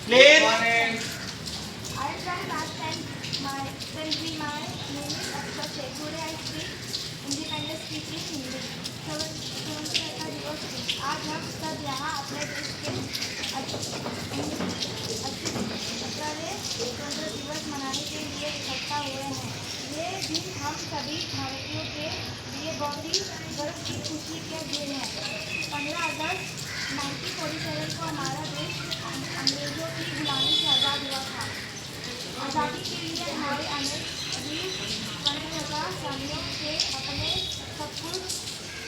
Please. I am from class 10. My name is Akshay Sheikh. Today I speak independence speech in Hindi. स्वतंत्रता दिवस दिन। आज हम सब यहाँ अपने देश के 78वें स्वतंत्रता दिवस मनाने के लिए इकट्ठा हुए हैं। ये दिन हम सभी भारतीयों के लिए बहुत ही गर्व की खुशी के दिन है। 15 अगस्त 1947 को हमारा देश अंग्रेजों की गुलामी से आज़ाद हुआ था। आज़ादी के लिए हमारे अनेक वीर स्वतंत्रता सेनानियों से अपने सब कुछ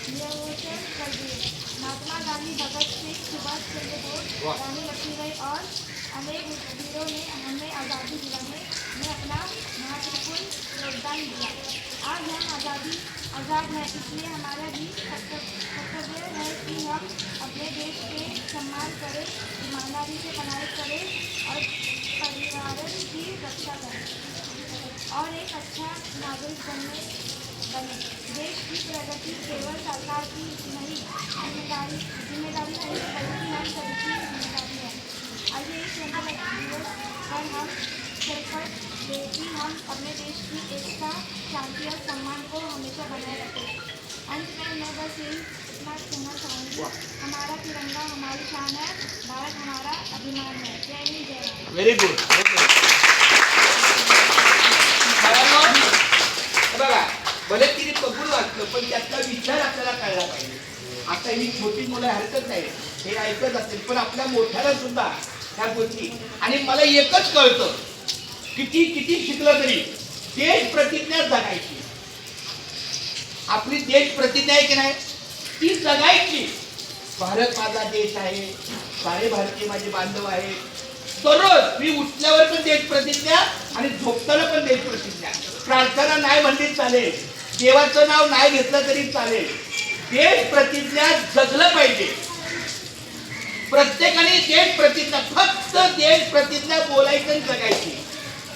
न्यौछावर कर दिए। महात्मा गांधी, भगत सिंह, सुभाष चंद्र बोस, रानी लक्ष्मीबाई और अनेक वीरों ने हमें आज़ादी दिलाने में अपना महत्वपूर्ण योगदान दिया। आज हम आज़ाद हैं, इसलिए हमारा भी कर्तव्य है कि हम अपने देश के सम्मान करें, ईमानदारी से पढ़ाई करें और पर्यावरण की रक्षा करें और एक अच्छा नागरिक बने। देश की प्रगति केवल सरकार की नहीं जिम्मेदारी नहीं, बल्कि हम सभी की जिम्मेदारी है। आइए इस स्वतंत्रता दिवस पर हम संकल्प लें कि हम अपने देश की एकता, शांति और सम्मान को हमेशा बनाए रखें। अंत में मैं बस इतना कहना चाहूँगी, हमारा तिरंगा हमारी शान है, भारत हमारा अभिमान है। जय हिंद, जय भारत। Very good. बघा, भले तिने कबूल वाचलं पण त्यातला विचार आपल्याला कळला पाहिजे। आता ही छोटी मुलं हरकत नाही, हे ऐकत असतील, पण आपल्या मोठ्याला सुद्धा ह्या गोष्टी। आणि मला एकच कळतं, किती किती शिकलं तरी देश प्रतिज्ञा जगायची। आपली देश प्रतिज्ञा आहे की नाही, ती जगायची। भारत माझा देश आहे, सारे भारतीय माझे बांधव आहेत। दररोज मी उठल्यावर पण देश प्रतिज्ञा आणि झोपताना पण देश प्रतिज्ञा। प्रार्थना नाही म्हणली चालेल, देवाचं नाव नाही घेतलं तरी चालेल, देश प्रतिज्ञा जगलं पाहिजे। प्रत्येकाने देश प्रतिज्ञा, फक्त देश प्रतिज्ञा बोलायचं जगायची।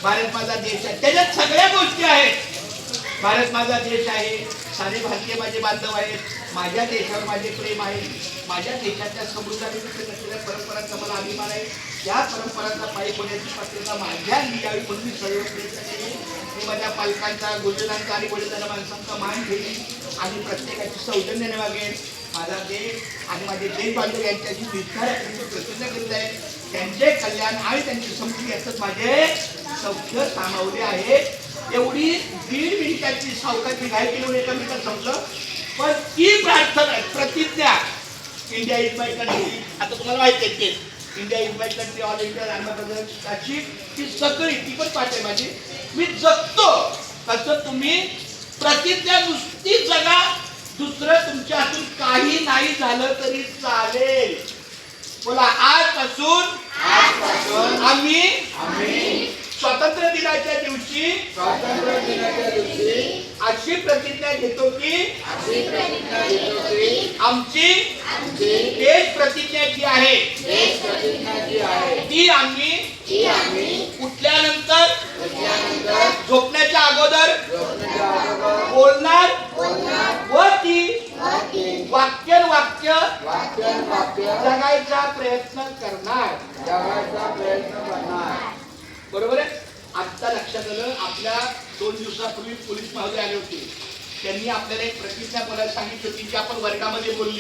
भारत माझा देश आहे, त्याच्यात सगळ्या गोष्टी आहेत। भारत माझा देश आहे, सारे भारतीय माझे बांधव आहेत, माझ्या देशावर माझे प्रेम आहे, माझ्या देशाच्या समृद्ध आणि नसलेल्या परंपरांचा मला अभिमान आहे। या परंपरांचा पायी होण्याची पात्रता माझ्या यावी म्हणून मी सर्व प्रयत्न केले। मी माझ्या पालकांचा, गुरुजनांचा आणि वडीलधाऱ्या माणसांचा मान ठेवीन आणि प्रत्येकाची सौजन्याने वागेन। माझा देश आणि माझे देश बांधव यांच्याशी निर्धार प्रतिज्ञा करीत आहे, त्यांचे कल्याण आणि त्यांची समृद्धी यातच माझे सौख्य सामावले आहे। एवढी 1.5 मिनिटाची सावकाची घाई केली, एका मिनिटात संपलं, पण ती प्रार्थना प्रतिज्ञा, इंडिया इज माय कंट्री, आता तुम्हाला माहिती आहे ते India is my country, all India Ramprasad, ती सगळी ती पण पाठ आहे माझी। मी जगतो कसं, तुम्ही प्रतिज्ञा नुसती जगा, दुसरं तुमच्या हातून काही नाही झालं तरी चालेल। बोला, आजपासून आम्ही स्वातंत्र्य दिनाच्या दिवशी अशी प्रतिज्ञा घेतो की आमची देश प्रतिज्ञा जी आहे ती आम्ही उठल्यानंतर, झोपण्याच्या अगोदर बोलणार व ती वाक्य जगायचा प्रयत्न करणार। बरोबर आहे। आता लक्षात आलं, आपल्या 2 दिवसापूर्वी पोलीस महोदय आले होते, त्यांनी आपल्याला एक प्रतिज्ञा बोलायला सांगितली होती, जी आपण वर्गामध्ये बोलली।